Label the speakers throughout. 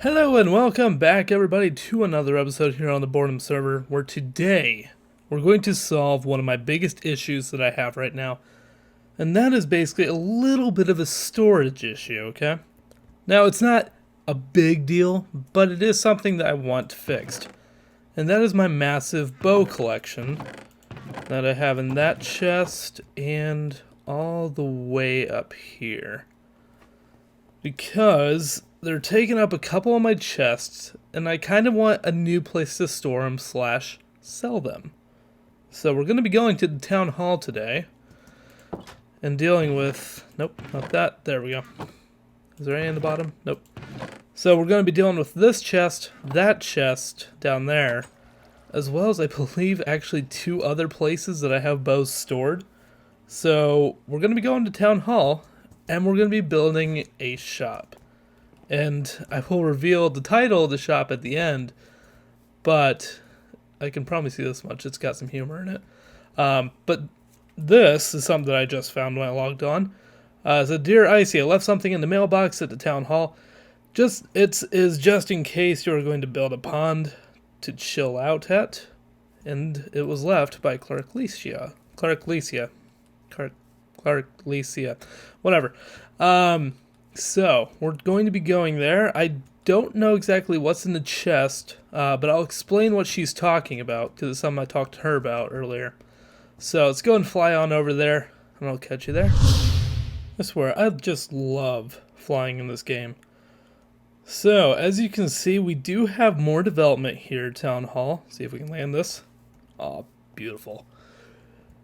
Speaker 1: Hello and welcome back everybody to another episode here on the Boredom server, where today we're going to solve one of my biggest issues that I have right now, and that is basically a little bit of a storage issue, okay? Now it's not a big deal, but it is something that I want fixed, and that is my massive bow collection that I have in that chest and all the way up here. Because they're taking up a couple of my chests, and I kind of want a new place to store them / sell them. So we're going to be going to the town hall today and dealing with... Nope, not that. There we go. Is there any in the bottom? Nope. So we're going to be dealing with this chest, that chest down there, as well as I believe actually 2 other places that I have bows stored. So we're going to be going to town hall, and we're going to be building a shop. And I will reveal the title of the shop at the end, but I can promise you this much, it's got some humor in it. But this is something that I just found when I logged on. It said, "Dear Icy, I left something in the mailbox at the town hall. Just in case you are going to build a pond to chill out at." And it was left by Clarklesia. Whatever. So, we're going to be going there. I don't know exactly what's in the chest, but I'll explain what she's talking about, because it's something I talked to her about earlier. So, let's go and fly on over there, and I'll catch you there. I swear, I just love flying in this game. So, as you can see, we do have more development here at Town Hall. See if we can land this. Oh, beautiful.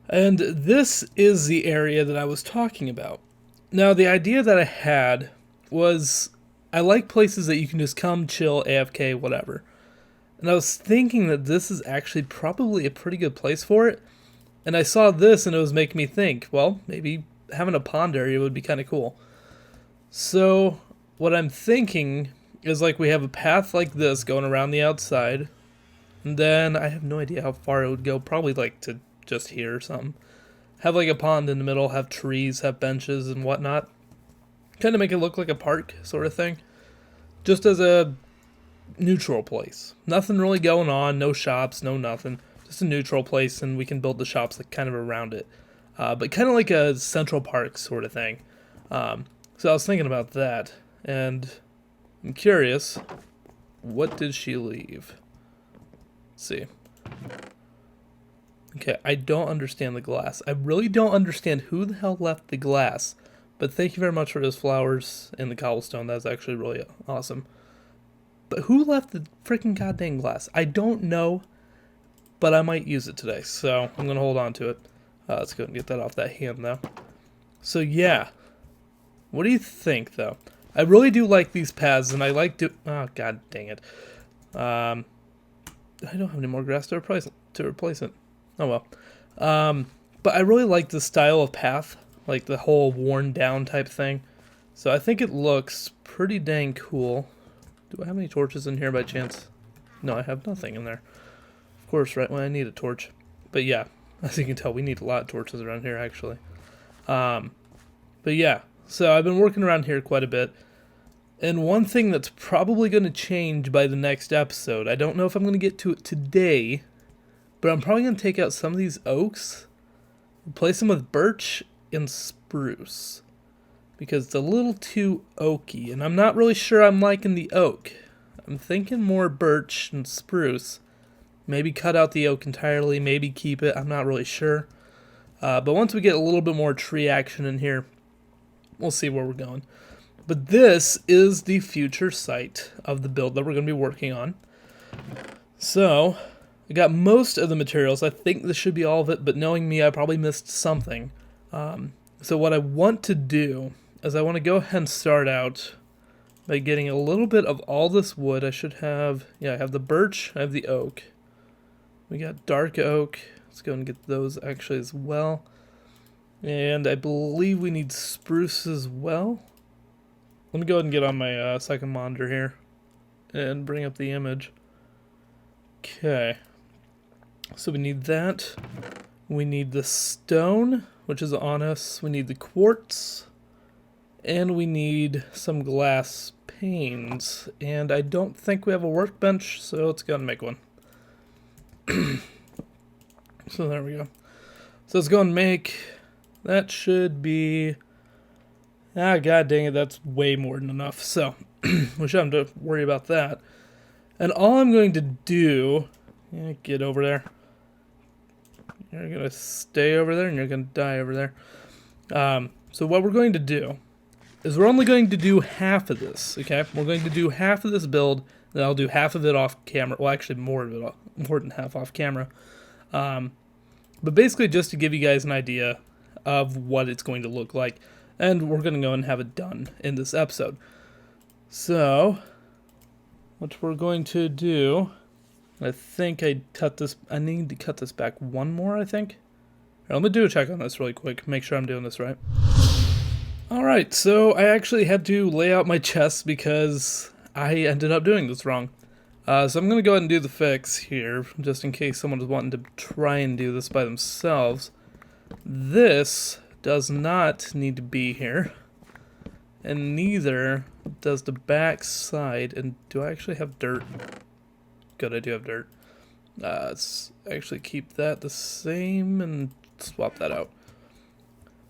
Speaker 1: And this is the area that I was talking about. Now, the idea that I had was, I like places that you can just come, chill, AFK, whatever. And I was thinking that this is actually probably a pretty good place for it. And I saw this and it was making me think, well, maybe having a pond area would be kind of cool. So, what I'm thinking is like we have a path like this going around the outside. And then, I have no idea how far it would go, probably like to just here or something. Have like a pond in the middle, have trees, have benches and whatnot. Kind of make it look like a park sort of thing. Just as a neutral place. Nothing really going on, no shops, no nothing. Just a neutral place, and we can build the shops like kind of around it. But kind of like a Central Park sort of thing. So I was thinking about that, and I'm curious, what did she leave? Let's see. Okay, I don't understand the glass. I really don't understand who the hell left the glass. But thank you very much for those flowers and the cobblestone. That's actually really awesome. But who left the freaking goddamn glass? I don't know, but I might use it today. So I'm going to hold on to it. Let's go and get that off that hand, though. So yeah. What do you think, though? I really do like these paths, and I like to... Oh, god dang it. I don't have any more grass to replace it. Oh well. But I really like the style of path, like the whole worn down type thing. So I think it looks pretty dang cool. Do I have any torches in here by chance? No, I have nothing in there. Of course, right when I need a torch. But yeah, as you can tell, we need a lot of torches around here actually. But yeah, so I've been working around here quite a bit. And one thing that's probably going to change by the next episode, I don't know if I'm going to get to it today, but I'm probably going to take out some of these oaks, replace them with birch and spruce, because it's a little too oaky, and I'm not really sure I'm liking the oak. I'm thinking more birch and spruce. Maybe cut out the oak entirely, maybe keep it, I'm not really sure. But once we get a little bit more tree action in here, we'll see where we're going. But this is the future site of the build that we're going to be working on. So... I got most of the materials. I think this should be all of it, but knowing me, I probably missed something. So what I want to do is I want to go ahead and start out by getting a little bit of all this wood. I should have, I have the birch, I have the oak. We got dark oak. Let's go and get those actually as well. And I believe we need spruce as well. Let me go ahead and get on my second monitor here and bring up the image. Okay. So we need that. We need the stone, which is on us. We need the quartz. And we need some glass panes. And I don't think we have a workbench, so let's go and make one. So there we go. So let's go and make... That should be... Ah, god dang it, that's way more than enough. So, we shouldn't have to worry about that. And all I'm going to do... Yeah, get over there. You're going to stay over there, and you're going to die over there. So what we're going to do is we're only going to do half of this, okay? We're going to do half of this build, then I'll do half of it off camera. Well, actually more of it, more than half off camera. But basically just to give you guys an idea of what it's going to look like. And we're going to go and have it done in this episode. So, what we're going to do, I think I need to cut this back one more, I think. Right, let me do a check on this really quick, make sure I'm doing this right. Alright, so I actually had to lay out my chest because I ended up doing this wrong. So I'm going to go ahead and do the fix here, just in case someone is wanting to try and do this by themselves. This does not need to be here, and neither does the back side. And do I actually have dirt? Good, I do have dirt. Let's actually keep that the same and swap that out.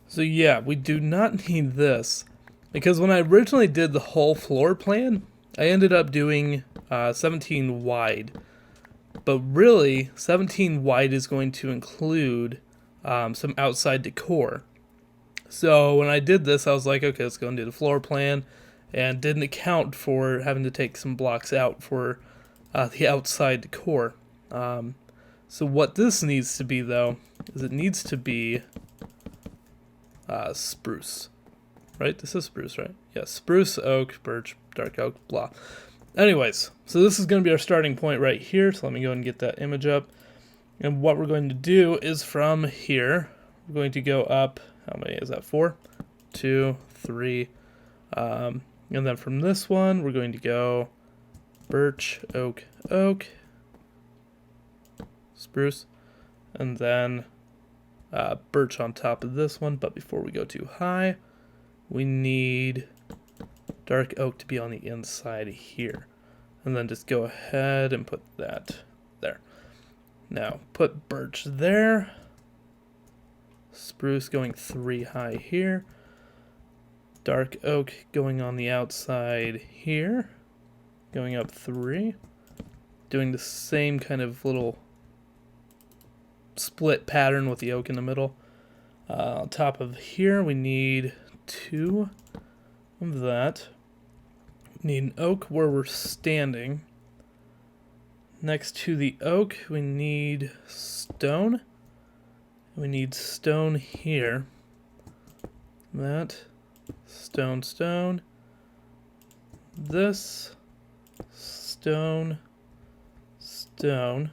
Speaker 1: So yeah, we do not need this, because when I originally did the whole floor plan, I ended up doing 17 wide. But really, 17 wide is going to include some outside decor. So when I did this, I was like, okay, let's go and do the floor plan, and didn't account for having to take some blocks out for the outside decor. So what this needs to be, though, is it needs to be spruce. Right? This is spruce, right? Yeah, spruce, oak, birch, dark oak, blah. Anyways, so this is going to be our starting point right here. So let me go and get that image up. And what we're going to do is from here, we're going to go up, how many is that? 4, 2, 3. And then from this one, we're going to go birch, oak, oak, spruce, and then birch on top of this one. But before we go too high, we need dark oak to be on the inside here. And then just go ahead and put that there. Now, put birch there. Spruce going 3 high here. Dark oak going on the outside here. Going up 3. Doing the same kind of little split pattern with the oak in the middle. On top of here, we need 2 of that. We need an oak where we're standing. Next to the oak, we need stone. We need stone here. That. Stone, stone. This. Stone. Stone.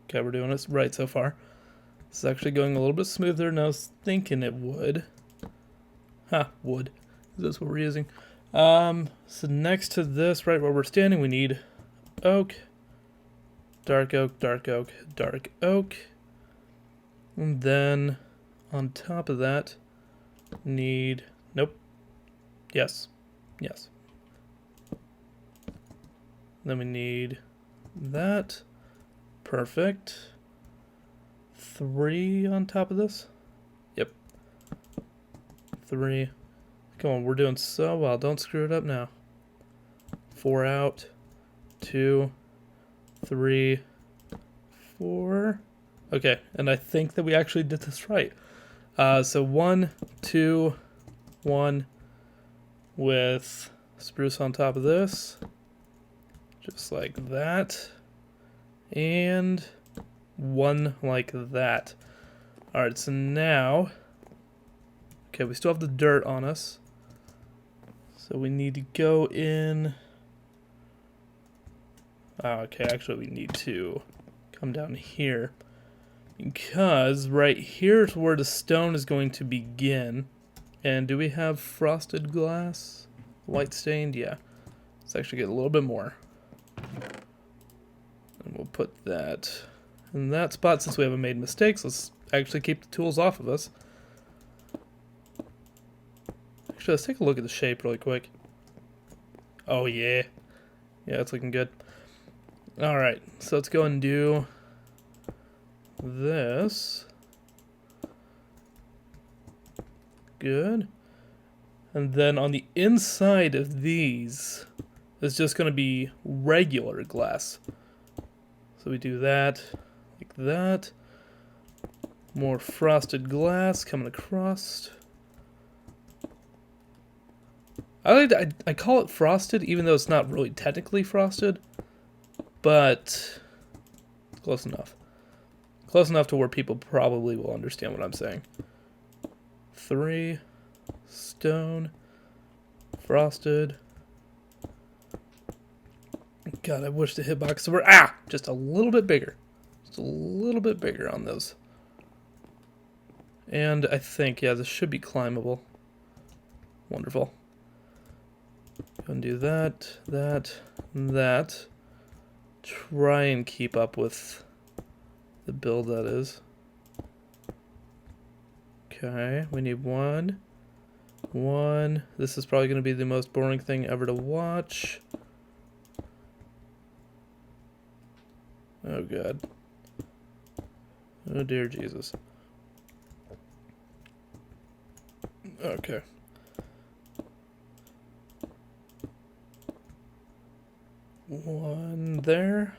Speaker 1: Okay, we're doing this right so far. It's actually going a little bit smoother than I was thinking it would. Wood. That's what we're using. So next to this, right where we're standing, we need oak. Dark oak, dark oak, dark oak. And then on top of that, need, nope, yes, yes. Then we need that, perfect. 3 on top of this, yep, 3. Come on, we're doing so well, don't screw it up now. 4 out, 2, 3, 4. Okay, and I think that we actually did this right. So 1, 2, 1 with spruce on top of this. Just like that. And 1 like that. Alright, so now... Okay, we still have the dirt on us. So we need to go in... Okay, actually we need to come down here. Because right here is where the stone is going to begin. And do we have frosted glass? White stained? Yeah. Let's actually get a little bit more. And we'll put that in that spot. Since we haven't made mistakes, let's actually keep the tools off of us. Actually, let's take a look at the shape really quick. Oh yeah. Yeah, it's looking good. Alright, so let's go and do this. Good. And then on the inside of these is just going to be regular glass. So we do that, like that. More frosted glass coming across. I call it frosted, even though it's not really technically frosted, but close enough. Close enough to where people probably will understand what I'm saying. 3 stone, frosted. God, I wish the hitboxes were just a little bit bigger. Just a little bit bigger on those. And I think, yeah, this should be climbable. Wonderful. Go and do that, that, and that. Try and keep up with the build that is. Okay, we need one. This is probably going to be the most boring thing ever to watch. Oh god. Oh dear Jesus. Okay. One there,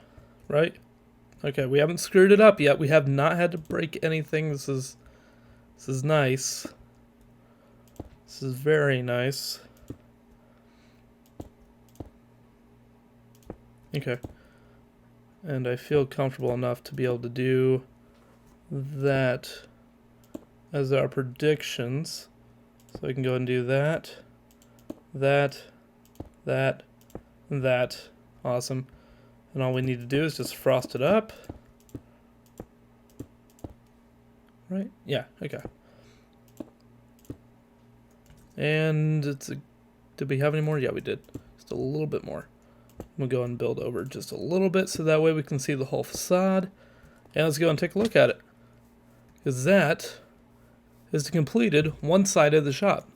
Speaker 1: right? Okay, we haven't screwed it up yet. We have not had to break anything. This is nice. This is very nice. Okay. And I feel comfortable enough to be able to do that as our predictions. So I can go and do that, that, that, and that. Awesome. And all we need to do is just frost it up. Right? Yeah, okay. And did we have any more? Yeah, we did. Just a little bit more. We'll go and build over just a little bit so that way we can see the whole facade. And let's go and take a look at it. Because that is the completed one side of the shop.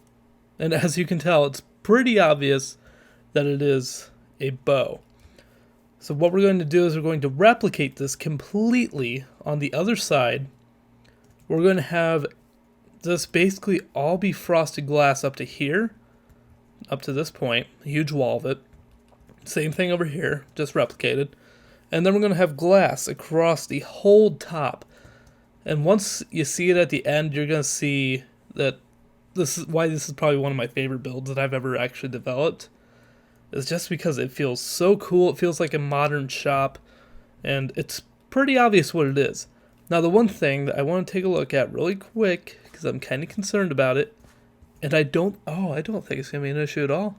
Speaker 1: And as you can tell, it's pretty obvious that it is a bow. So what we're going to do is we're going to replicate this completely on the other side. We're going to have this basically all be frosted glass up to here, up to this point, a huge wall of it. Same thing over here, just replicated. And then we're going to have glass across the whole top. And once you see it at the end, you're going to see that this is why this is probably one of my favorite builds that I've ever actually developed. It's just because it feels so cool. It feels like a modern shop. And it's pretty obvious what it is. Now, the one thing that I want to take a look at really quick, because I'm kind of concerned about it, and I don't think it's going to be an issue at all,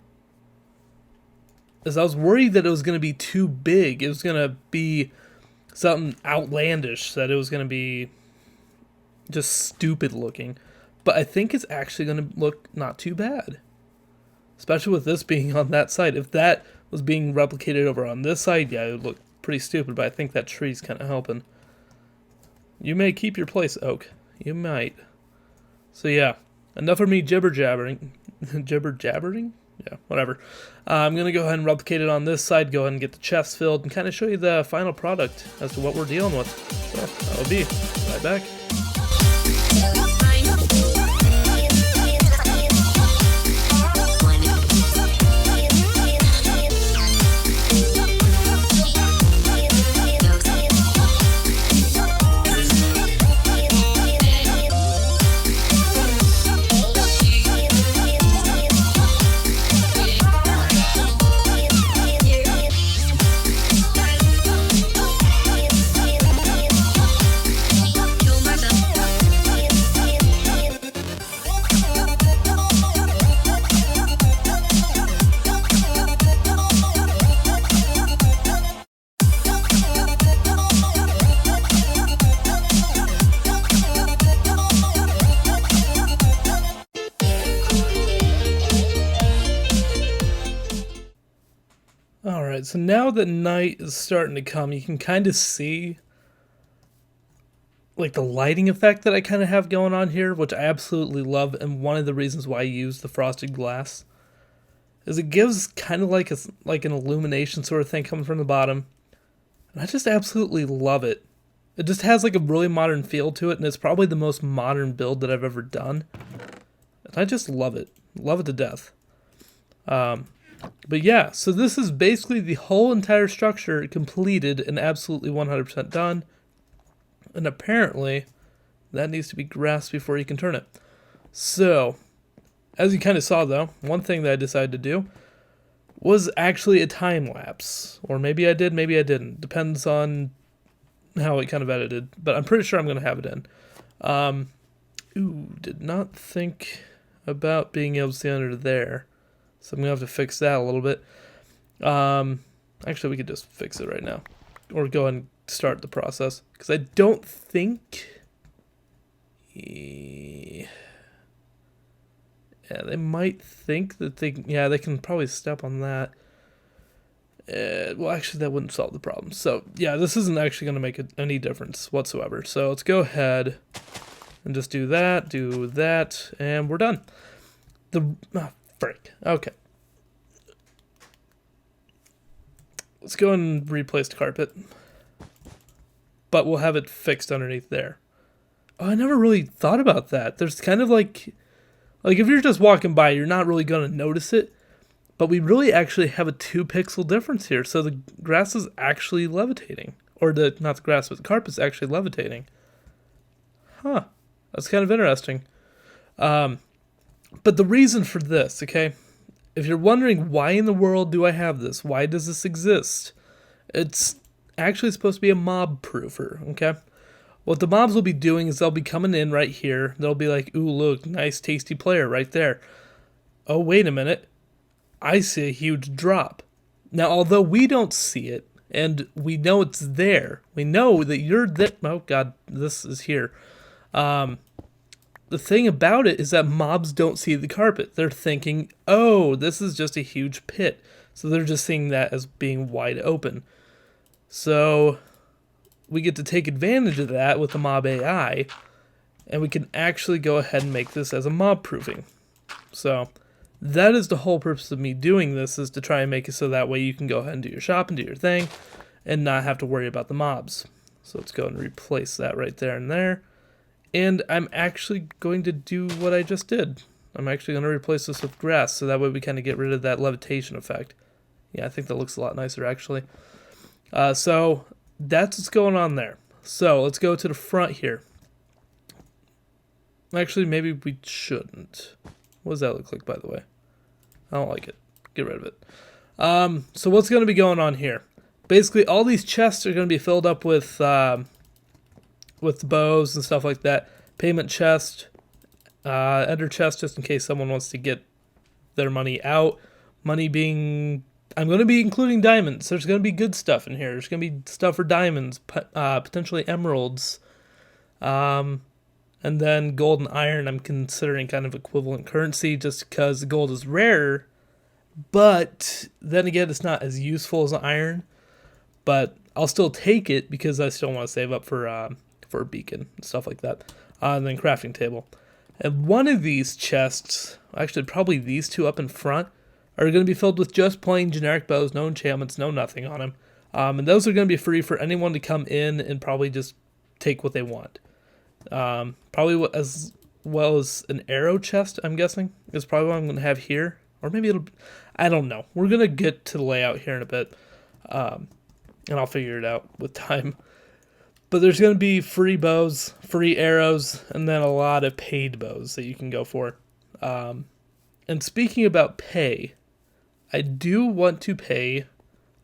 Speaker 1: is I was worried that it was going to be too big. It was going to be something outlandish, that it was going to be just stupid looking. But I think it's actually going to look not too bad. Especially with this being on that side. If that was being replicated over on this side, yeah, it would look pretty stupid, but I think that tree's kind of helping. You may keep your place, Oak. You might. So yeah, enough of me jibber-jabbering. Jibber-jabbering? Yeah, whatever. I'm going to go ahead and replicate it on this side, go ahead and get the chests filled, and kind of show you the final product as to what we're dealing with. So, that'll be right back. Alright, so now that night is starting to come, you can kind of see like the lighting effect that I kind of have going on here, which I absolutely love, and one of the reasons why I use the frosted glass is it gives kind of like an illumination sort of thing coming from the bottom, and I just absolutely love it. It just has like a really modern feel to it, and it's probably the most modern build that I've ever done, and I just love it to death. But yeah, so this is basically the whole entire structure completed and absolutely 100% done. And apparently, that needs to be grasped before you can turn it. So, as you kind of saw though, one thing that I decided to do was actually a time lapse. Or maybe I did, maybe I didn't. Depends on how it kind of edited. But I'm pretty sure I'm going to have it in. Did not think about being able to see under there. So I'm going to have to fix that a little bit. Actually, we could just fix it right now. Or go and start the process. Because I don't think... Yeah, they might think that they... Yeah, they can probably step on that. Well, actually, that wouldn't solve the problem. So, yeah, this isn't actually going to make any difference whatsoever. So let's go ahead and just do that, and we're done. Frick. Okay. Let's go and replace the carpet. But we'll have it fixed underneath there. Oh, I never really thought about that. There's kind of like if you're just walking by, you're not really going to notice it. But we really actually have a 2-pixel difference here. So the grass is actually levitating. Or not the grass, but the carpet's actually levitating. Huh. That's kind of interesting. But the reason for this, okay? If you're wondering why in the world do I have this? Why does this exist? It's actually supposed to be a mob proofer, okay? What the mobs will be doing is they'll be coming in right here. They'll be like, ooh, look, nice tasty player right there. Oh, wait a minute. I see a huge drop. Now, although we don't see it, and we know it's there, we know that you're there. Oh, God, this is here. The thing about it is that mobs don't see the carpet. They're thinking, oh, this is just a huge pit. So they're just seeing that as being wide open. So we get to take advantage of that with the mob AI, and we can actually go ahead and make this as a mob proofing. So that is the whole purpose of me doing this, is to try and make it so that way you can go ahead and do your shop and do your thing and not have to worry about the mobs. So let's go and replace that right there and there. And I'm actually going to do what I just did. I'm actually going to replace this with grass, so that way we kind of get rid of that levitation effect. Yeah, I think that looks a lot nicer, actually. So that's what's going on there. So let's go to the front here. Actually, maybe we shouldn't. What does that look like, by the way? I don't like it. Get rid of it. So what's going to be going on here? Basically, all these chests are going to be filled up with bows and stuff like that. Payment chest, ender chest, just in case someone wants to get their money out. Money being... I'm going to be including diamonds. There's going to be good stuff in here. There's going to be stuff for diamonds, potentially emeralds, and then gold and iron. I'm considering kind of equivalent currency just because the gold is rare, but then again, it's not as useful as iron. But I'll still take it because I still want to save up for a beacon and stuff like that. And then crafting table. And one of these chests, actually probably these two up in front, are going to be filled with just plain generic bows, no enchantments, no nothing on them. And those are going to be free for anyone to come in and probably just take what they want. Probably as well as an arrow chest, I'm guessing, is probably what I'm going to have here. Or maybe it'll... I don't know. We're going to get to the layout here in a bit. And I'll figure it out with time. But there's going to be free bows, free arrows, and then a lot of paid bows that you can go for. And speaking about pay, I do want to pay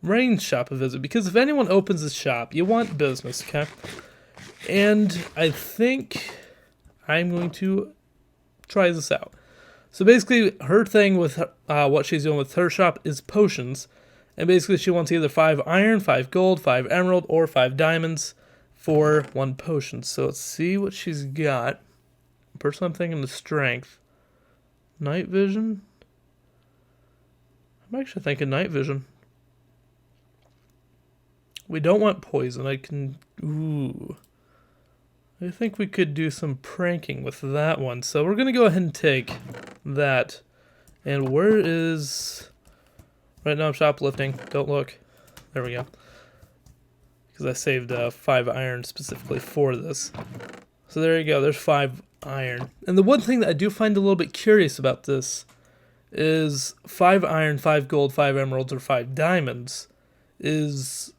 Speaker 1: Rain's shop a visit, because if anyone opens a shop, you want business, okay? And I think I'm going to try this out. So basically, her thing with what she's doing with her shop is potions. And basically, she wants either 5 iron, 5 gold, 5 emerald, or 5 diamonds for 1 potion. So let's see what she's got. Personally, I'm thinking the strength. Night vision? I'm actually thinking night vision. We don't want poison. I can I think we could do some pranking with that one. So we're going to go ahead and take that. And where is... Right now I'm shoplifting. Don't look. There we go. Because I saved 5 iron specifically for this. So there you go. There's 5 iron. And the one thing that I do find a little bit curious about this is 5 iron, 5 gold, 5 emeralds, or 5 diamonds is...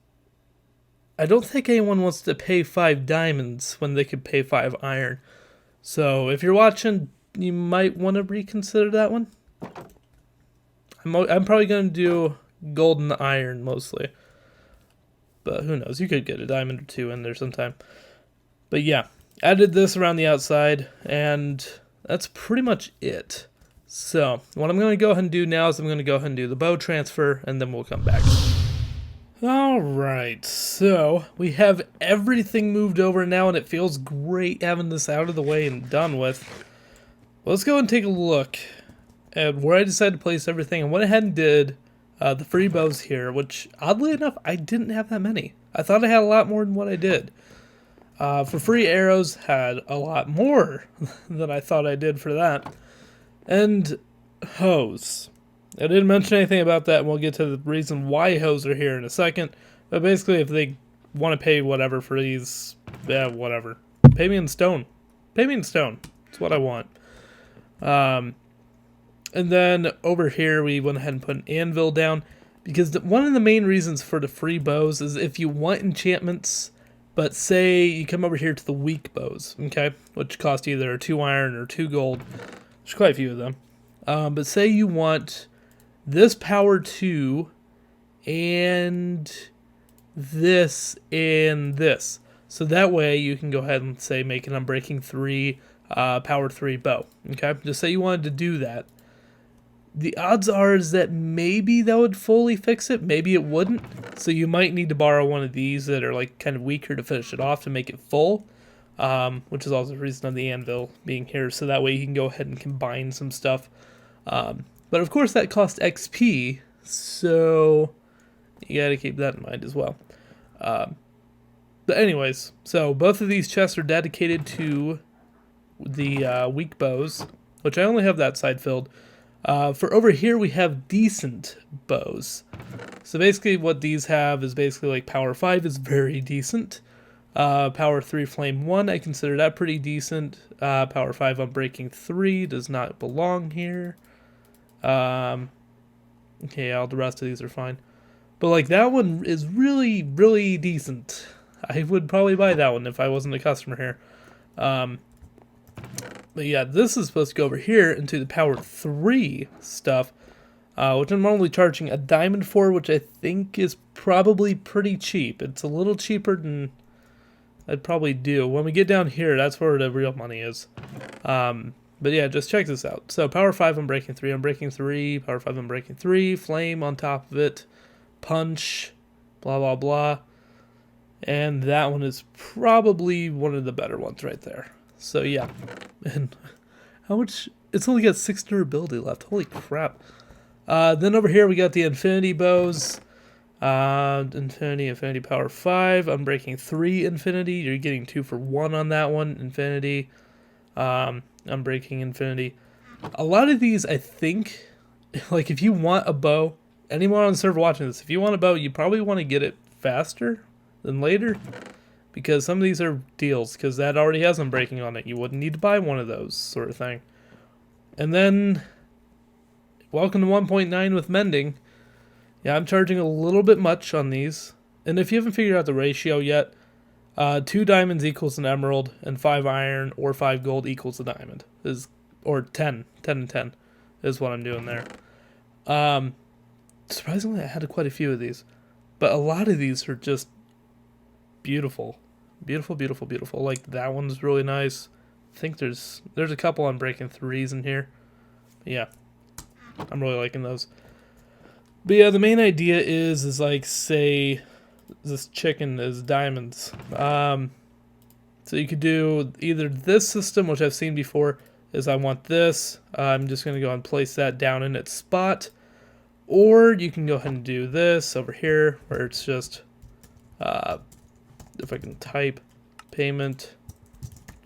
Speaker 1: I don't think anyone wants to pay 5 diamonds when they could pay 5 iron. So if you're watching, you might want to reconsider that one. I'm probably going to do gold and iron mostly. But who knows, you could get a diamond or 2 in there sometime. But yeah, added this around the outside, and that's pretty much it. So, what I'm going to go ahead and do now is I'm going to go ahead and do the bow transfer, and then we'll come back. Alright, so we have everything moved over now, and it feels great having this out of the way and done with. Well, let's go and take a look at where I decided to place everything. I went ahead and did the free bows here, which, oddly enough, I didn't have that many. I thought I had a lot more than what I did. For free arrows, had a lot more than I thought I did for that. And hose. I didn't mention anything about that, and we'll get to the reason why hose are here in a second. But basically, if they want to pay whatever for these, yeah, whatever. Pay me in stone. Pay me in stone. That's what I want. And then over here, we went ahead and put an anvil down. Because one of the main reasons for the free bows is if you want enchantments, but say you come over here to the weak bows, okay? Which cost either 2 iron or 2 gold. There's quite a few of them. But say you want this power 2 and this and this. So that way you can go ahead and say make an Unbreaking 3 power 3 bow. Okay? Just say you wanted to do that. The odds are is that maybe that would fully fix it, maybe it wouldn't. So you might need to borrow one of these that are like kind of weaker to finish it off to make it full. Which is also the reason of the anvil being here, so that way you can go ahead and combine some stuff. But of course that costs XP, so you gotta keep that in mind as well. But anyways, so both of these chests are dedicated to the weak bows, which I only have that side filled. For over here we have decent bows. So basically what these have is basically like power 5 is very decent. Power 3 flame 1, I consider that pretty decent. Power 5 Unbreaking 3 does not belong here. Okay, all the rest of these are fine. But like that one is really, really decent. I would probably buy that one if I wasn't a customer here. But yeah, this is supposed to go over here into the power 3 stuff. Which I'm normally charging a diamond for, which I think is probably pretty cheap. It's a little cheaper than I'd probably do. When we get down here, that's where the real money is. But yeah, just check this out. So power 5 Unbreaking 3, Unbreaking 3, power 5 Unbreaking 3, flame on top of it, punch, blah blah blah. And that one is probably one of the better ones right there. So yeah. And how much? It's only got 6 durability left. Holy crap. Then over here we got the infinity bows. Infinity power 5, Unbreaking 3 infinity. You're getting 2 for 1 on that one. Infinity. Unbreaking infinity. A lot of these, I think, like if you want a bow, anyone on the server watching this, if you want a bow, you probably want to get it faster than later. Because some of these are deals, because that already has Unbreaking on it. You wouldn't need to buy one of those, sort of thing. And then, welcome to 1.9 with mending. Yeah, I'm charging a little bit much on these. And if you haven't figured out the ratio yet, 2 diamonds equals an emerald, and 5 iron or 5 gold equals a diamond. Or 10 and 10 is what I'm doing there. Surprisingly, I had quite a few of these. But a lot of these are just beautiful. Beautiful, beautiful, beautiful. Like, that one's really nice. I think there's a couple Unbreaking 3s in here. Yeah, I'm really liking those. But yeah, the main idea is like, say, this chicken is diamonds. So you could do either this system, which I've seen before, is I want this. I'm just going to go and place that down in its spot. Or you can go ahead and do this over here, where it's just, if I can type, payment,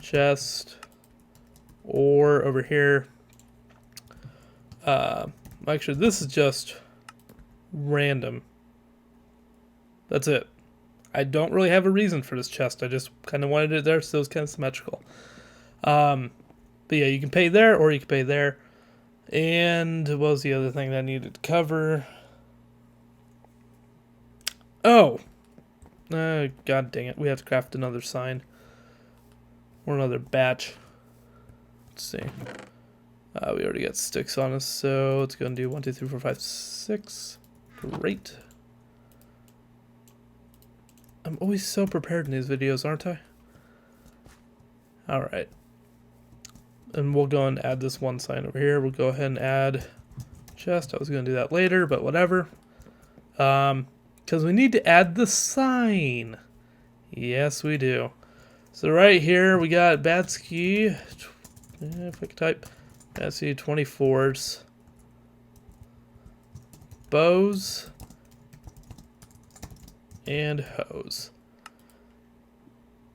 Speaker 1: chest, or over here. Actually, this is just random. That's it. I don't really have a reason for this chest. I just kind of wanted it there, so it was kind of symmetrical. But yeah, you can pay there or you can pay there. And what was the other thing that I needed to cover? Oh! God dang it. We have to craft another sign. Or another batch. Let's see. We already got sticks on us, so it's going to do 1, 2, 3, 4, 5, 6. Great. I'm always so prepared in these videos, aren't I? Alright. And we'll go and add this one sign over here. We'll go ahead and add chest. I was going to do that later, but whatever. Because we need to add the sign. Yes, we do. So right here, we got Batsky. If I can type. Batsky 24s. Bows. And hose.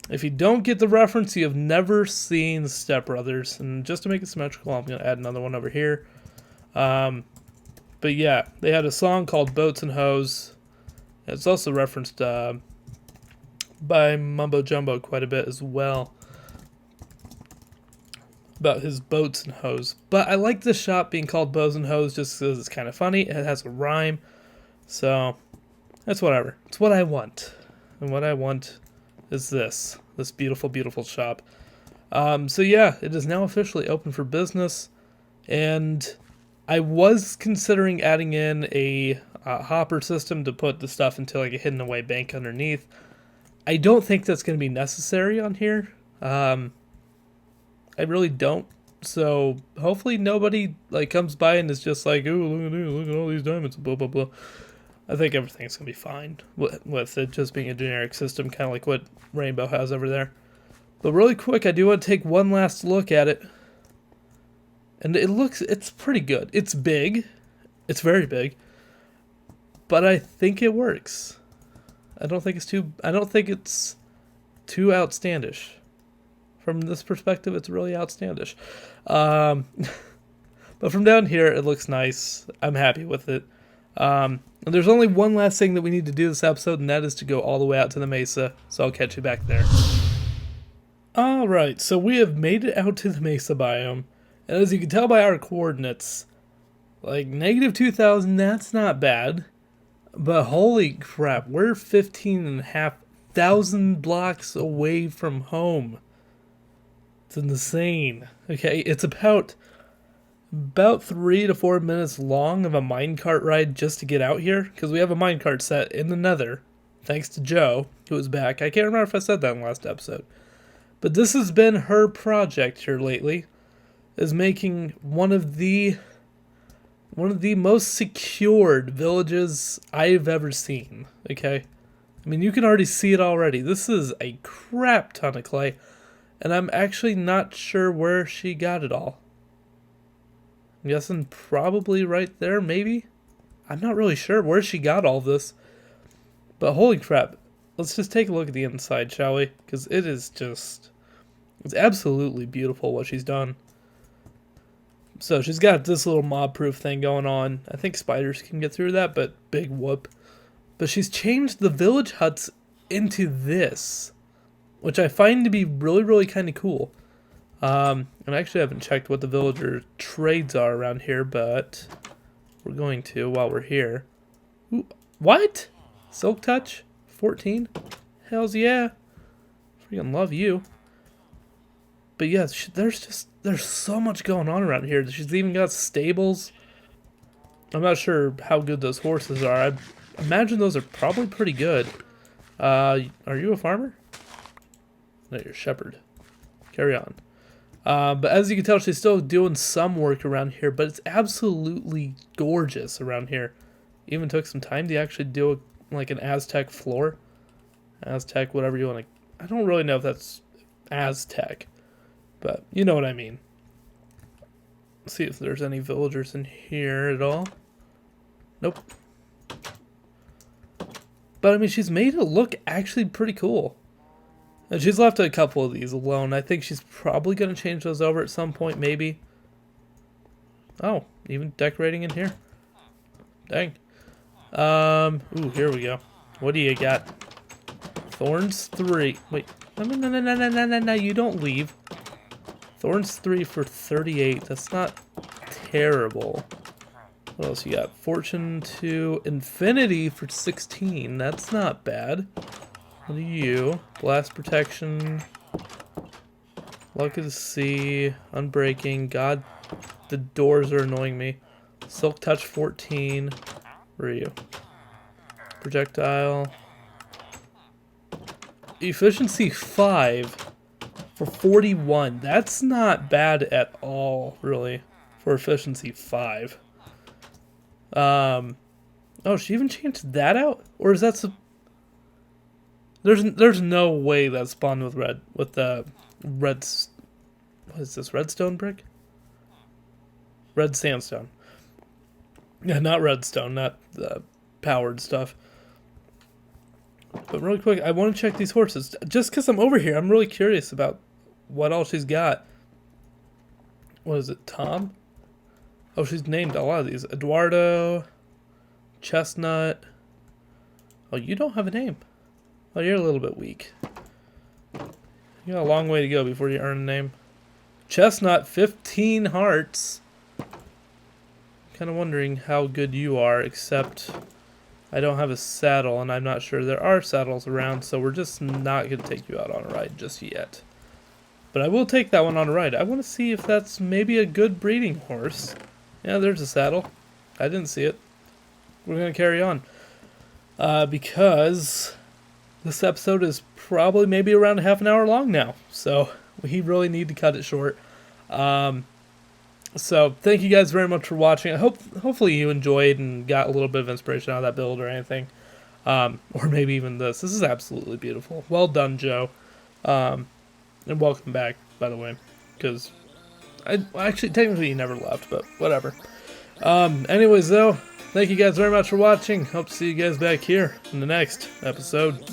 Speaker 1: If you don't get the reference, you have never seen Step Brothers. And just to make it symmetrical, I'm going to add another one over here. But yeah, they had a song called Boats and Hose. It's also referenced by Mumbo Jumbo quite a bit as well. About his boats and hose. But I like this shop being called Bows and Hose just because it's kind of funny. It has a rhyme. So, that's whatever. It's what I want. And what I want is this beautiful, beautiful shop. So yeah, it is now officially open for business, and I was considering adding in a hopper system to put the stuff into like a hidden away bank underneath. I don't think that's going to be necessary on here. I really don't. So hopefully nobody like comes by and is just like, "Ooh, look at all these diamonds," blah blah blah. I think everything's going to be fine with it just being a generic system, kind of like what Rainbow has over there. But really quick, I do want to take one last look at it. And it's pretty good. It's big. It's very big. But I think it works. I don't think it's too outstandish. From this perspective, it's really outstandish. But from down here, it looks nice. I'm happy with it. And there's only one last thing that we need to do this episode, and that is to go all the way out to the Mesa. So I'll catch you back there. Alright, so we have made it out to the Mesa biome. And as you can tell by our coordinates, like -2,000, that's not bad. But holy crap, we're 15,500 blocks away from home. It's insane. Okay, it's about 3 to 4 minutes long of a minecart ride just to get out here, because we have a minecart set in the Nether, thanks to Joe, who is back. I can't remember if I said that in the last episode. But this has been her project here lately, is making one of the most secured villages I've ever seen, okay? I mean, you can already see it already. This is a crap ton of clay, and I'm actually not sure where she got it all. I'm guessing probably right there, maybe? I'm not really sure where she got all this. But holy crap. Let's just take a look at the inside, shall we? Because it is just... it's absolutely beautiful what she's done. So she's got this little mob-proof thing going on. I think spiders can get through that, but big whoop. But she's changed the village huts into this, which I find to be really, really kind of cool. And I actually haven't checked what the villager trades are around here, but we're going to while we're here. Ooh, what? Silk Touch? 14? Hells yeah. Freaking love you. But yeah, there's so much going on around here. She's even got stables. I'm not sure how good those horses are. I imagine those are probably pretty good. Are you a farmer? No, you're a shepherd. Carry on. But as you can tell, she's still doing some work around here, but it's absolutely gorgeous around here. Even took some time to actually do like an Aztec floor. Aztec, whatever you want to... I don't really know if that's Aztec, but you know what I mean. Let's see if there's any villagers in here at all. Nope. But I mean, she's made it look actually pretty cool. And she's left a couple of these alone. I think she's probably going to change those over at some point, maybe. Oh, even decorating in here. Dang. Ooh, here we go. What do you got? Thorns 3. Wait. No, you don't leave. Thorns 3 for 38. That's not terrible. What else you got? Fortune 2. Infinity for 16. That's not bad. What are you? Blast protection. Luck of the Sea. Unbreaking. God, the doors are annoying me. Silk Touch 14. Where are you? Projectile. Efficiency 5 for 41. That's not bad at all, really, for efficiency 5. Oh, she even changed that out? Or is that there's no way that spawned with red, with the red, what is this, redstone brick? Red sandstone. Yeah, not redstone, not the powered stuff. But really quick, I want to check these horses. Just because I'm over here, I'm really curious about what all she's got. What is it, Tom? Oh, she's named a lot of these. Eduardo, Chestnut. Oh, you don't have a name. Oh, you're a little bit weak. You got a long way to go before you earn a name. Chestnut, 15 hearts. Kind of wondering how good you are, except I don't have a saddle, and I'm not sure there are saddles around, so we're just not going to take you out on a ride just yet. But I will take that one on a ride. I want to see if that's maybe a good breeding horse. Yeah, there's a saddle. I didn't see it. We're going to carry on. Because this episode is probably maybe around half an hour long now, so we really need to cut it short. So thank you guys very much for watching. I hopefully you enjoyed and got a little bit of inspiration out of that build or anything. Or maybe even this. This is absolutely beautiful. Well done, Joe. And welcome back, by the way. Because, actually, technically you never left, but whatever. Anyways, though, thank you guys very much for watching. Hope to see you guys back here in the next episode.